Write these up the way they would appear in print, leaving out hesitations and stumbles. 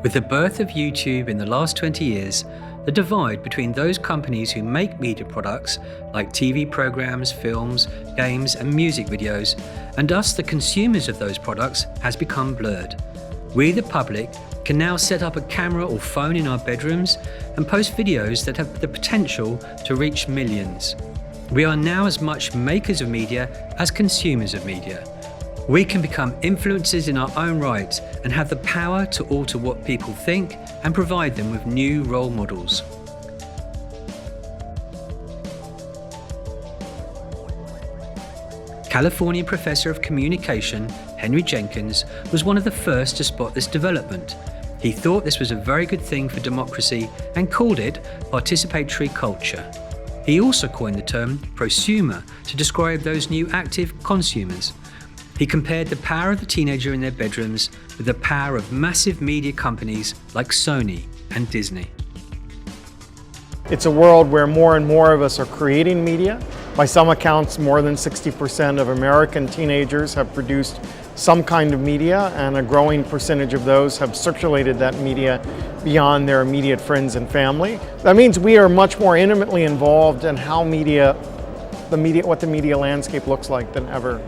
With the birth of YouTube in the last 20 years, the divide between those companies who make media products like TV programs, films, games and music videos, and us, the consumers of those products, has become blurred. We, the public, can now set up a camera or phone in our bedrooms and post videos that have the potential to reach millions. We are now as much makers of media as consumers of media. We can become influencers in our own right and have the power to alter what people think and provide them with new role models. California professor of communication Henry Jenkin was one of the first to spot this development. He thought this was a very good thing for democracy and called it participatory culture. He also coined the term prosumer to describe those new active consumers. He compared the power of the teenager in their bedrooms with the power of massive media companies like Sony and Disney. It's a world where more and more of us are creating media. By some accounts, more than 60% of American teenagers have produced some kind of media, and a growing percentage of those have circulated that media beyond their immediate friends and family. That means we are much more intimately involved in how what the media landscape looks like than ever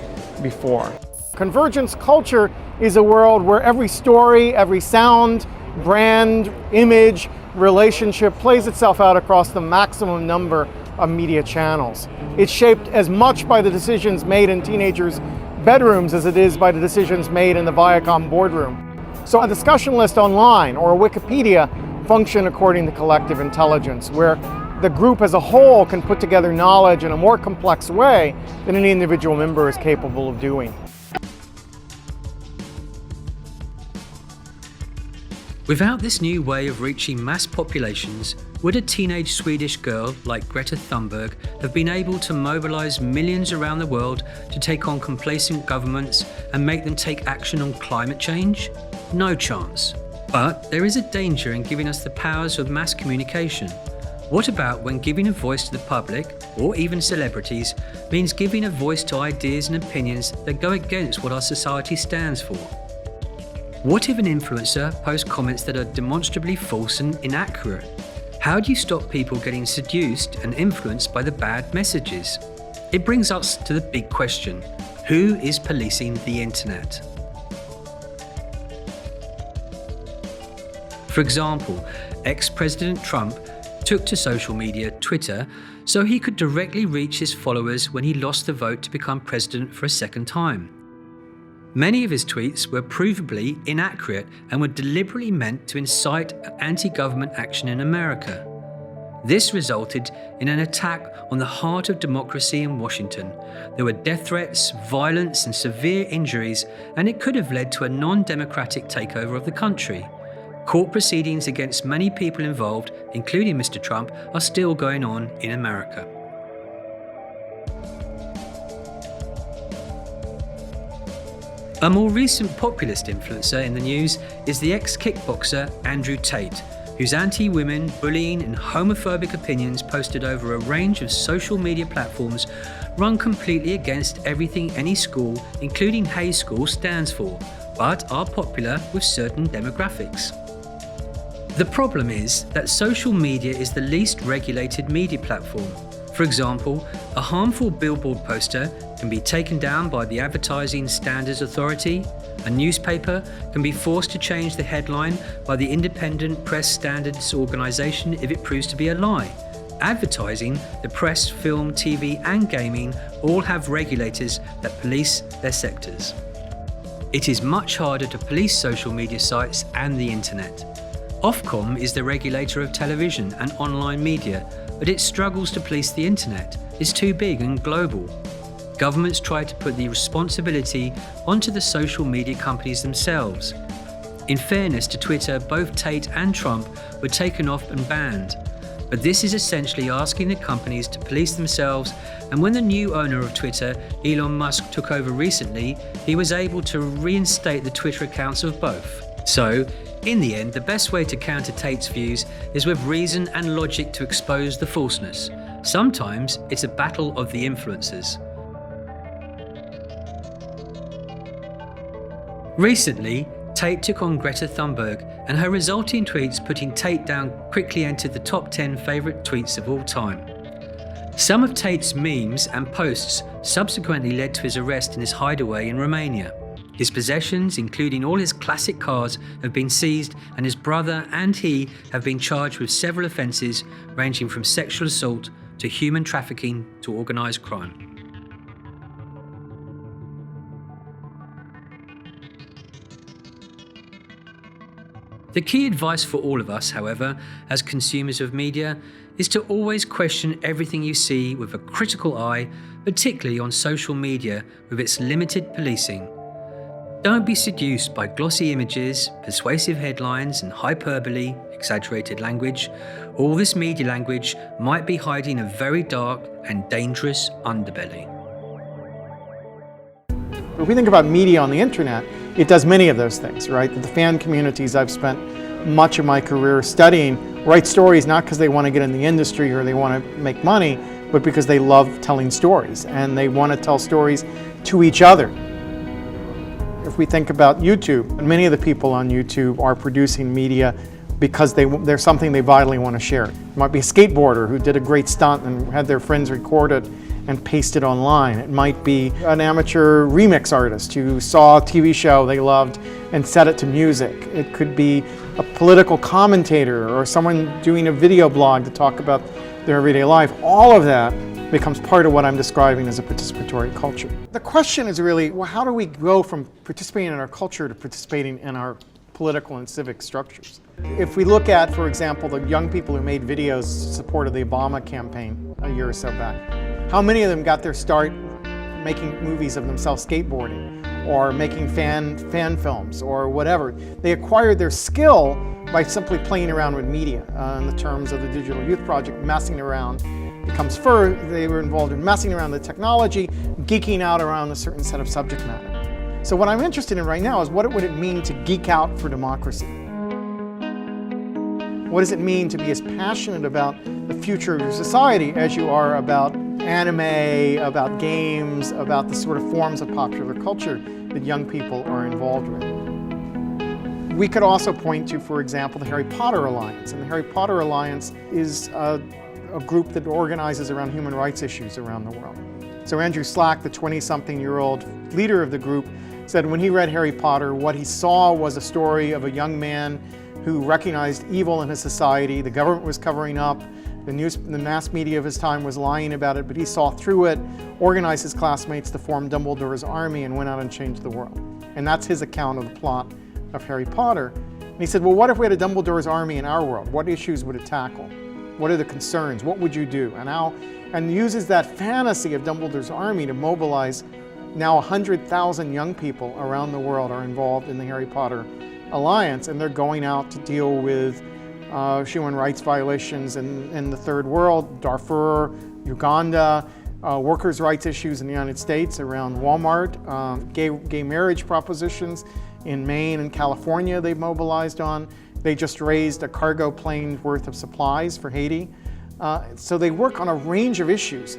before. Convergence culture is a world where every story, every sound, brand, image, relationship plays itself out across the maximum number of media channels. It's shaped as much by the decisions made in teenagers' bedrooms as it is by the decisions made in the Viacom boardroom. So a discussion list online or a Wikipedia function according to collective intelligence, where the group as a whole can put together knowledge in a more complex way than any individual member is capable of doing. Without this new way of reaching mass populations, would a teenage Swedish girl like Greta Thunberg have been able to mobilize millions around the world to take on complacent governments and make them take action on climate change? No chance. But there is a danger in giving us the powers of mass communication. What about when giving a voice to the public, or even celebrities, means giving a voice to ideas and opinions that go against what our society stands for? What if an influencer posts comments that are demonstrably false and inaccurate? How do you stop people getting seduced and influenced by the bad messages? It brings us to the big question: who is policing the internet? For example, ex-President Trump took to social media, Twitter, so he could directly reach his followers when he lost the vote to become president for a second time. Many of his tweets were provably inaccurate and were deliberately meant to incite anti-government action in America. This resulted in an attack on the heart of democracy in Washington. There were death threats, violence, and severe injuries, and it could have led to a non-democratic takeover of the country. Court proceedings against many people involved, including Mr. Trump, are still going on in America. A more recent populist influencer in the news is the ex-kickboxer Andrew Tate, whose anti-women, bullying and homophobic opinions posted over a range of social media platforms run completely against everything any school, including Hayes School, stands for, but are popular with certain demographics. The problem is that social media is the least regulated media platform. For example, a harmful billboard poster can be taken down by the Advertising Standards Authority. A newspaper can be forced to change the headline by the Independent Press Standards Organization if it proves to be a lie. Advertising, the press, film, TV and gaming all have regulators that police their sectors. It is much harder to police social media sites and the internet. Ofcom is the regulator of television and online media, but it struggles to police the internet. It's too big and global. Governments try to put the responsibility onto the social media companies themselves. In fairness to Twitter, both Tate and Trump were taken off and banned. But this is essentially asking the companies to police themselves, and when the new owner of Twitter, Elon Musk, took over recently, he was able to reinstate the Twitter accounts of both. So, in the end, the best way to counter Tate's views is with reason and logic to expose the falseness. Sometimes it's a battle of the influencers. Recently, Tate took on Greta Thunberg and her resulting tweets putting Tate down quickly entered the top 10 favourite tweets of all time. Some of Tate's memes and posts subsequently led to his arrest in his hideaway in Romania. His possessions, including all his classic cars, have been seized, and his brother and he have been charged with several offences ranging from sexual assault to human trafficking to organised crime. The key advice for all of us, however, as consumers of media, is to always question everything you see with a critical eye, particularly on social media with its limited policing. Don't be seduced by glossy images, persuasive headlines and hyperbole, exaggerated language. All this media language might be hiding a very dark and dangerous underbelly. If we think about media on the internet, it does many of those things, right? The fan communities I've spent much of my career studying write stories not because they want to get in the industry or they want to make money, but because they love telling stories and they want to tell stories to each other. If we think about YouTube, many of the people on YouTube are producing media because there's something they vitally want to share. It might be a skateboarder who did a great stunt and had their friends record it and paste it online. It might be an amateur remix artist who saw a TV show they loved and set it to music. It could be a political commentator or someone doing a video blog to talk about their everyday life. All of that becomes part of what I'm describing as a participatory culture. The question is really, well, how do we go from participating in our culture to participating in our political and civic structures? If we look at, for example, the young people who made videos in support of the Obama campaign a year or so back, how many of them got their start making movies of themselves skateboarding or making fan films or whatever? They acquired their skill by simply playing around with media. In the terms of the Digital Youth Project, messing around becomes fur. They were involved in messing around the technology, geeking out around a certain set of subject matter. So what I'm interested in right now is what would it mean to geek out for democracy? What does it mean to be as passionate about the future of your society as you are about anime, about games, about the sort of forms of popular culture that young people are involved with? We could also point to, for example, the Harry Potter Alliance. And the Harry Potter Alliance is a group that organizes around human rights issues around the world. So Andrew Slack, the 20-something-year-old leader of the group, said when he read Harry Potter, what he saw was a story of a young man who recognized evil in his society. The government was covering up, the mass media of his time was lying about it, but he saw through it, organized his classmates to form Dumbledore's army, and went out and changed the world. And that's his account of the plot of Harry Potter. And he said, well, what if we had a Dumbledore's army in our world? What issues would it tackle? What are the concerns? What would you do? And uses that fantasy of Dumbledore's army to mobilize now 100,000 young people around the world are involved in the Harry Potter Alliance, and they're going out to deal with human rights violations in the third world, Darfur, Uganda, workers' rights issues in the United States around Walmart, gay marriage propositions in Maine and California they've mobilized on. They just raised a cargo plane worth of supplies for Haiti. So they work on a range of issues.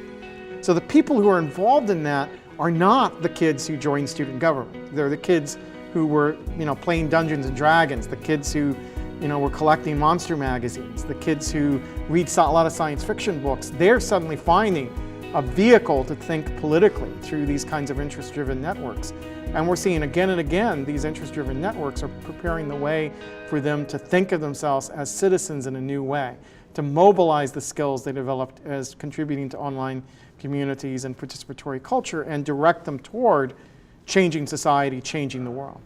So the people who are involved in that are not the kids who joined student government. They're the kids who were, playing Dungeons and Dragons, the kids who, were collecting monster magazines, the kids who read a lot of science fiction books. They're suddenly finding a vehicle to think politically through these kinds of interest-driven networks. And we're seeing again and again, these interest-driven networks are preparing the way for them to think of themselves as citizens in a new way, to mobilize the skills they developed as contributing to online communities and participatory culture and direct them toward changing society, changing the world.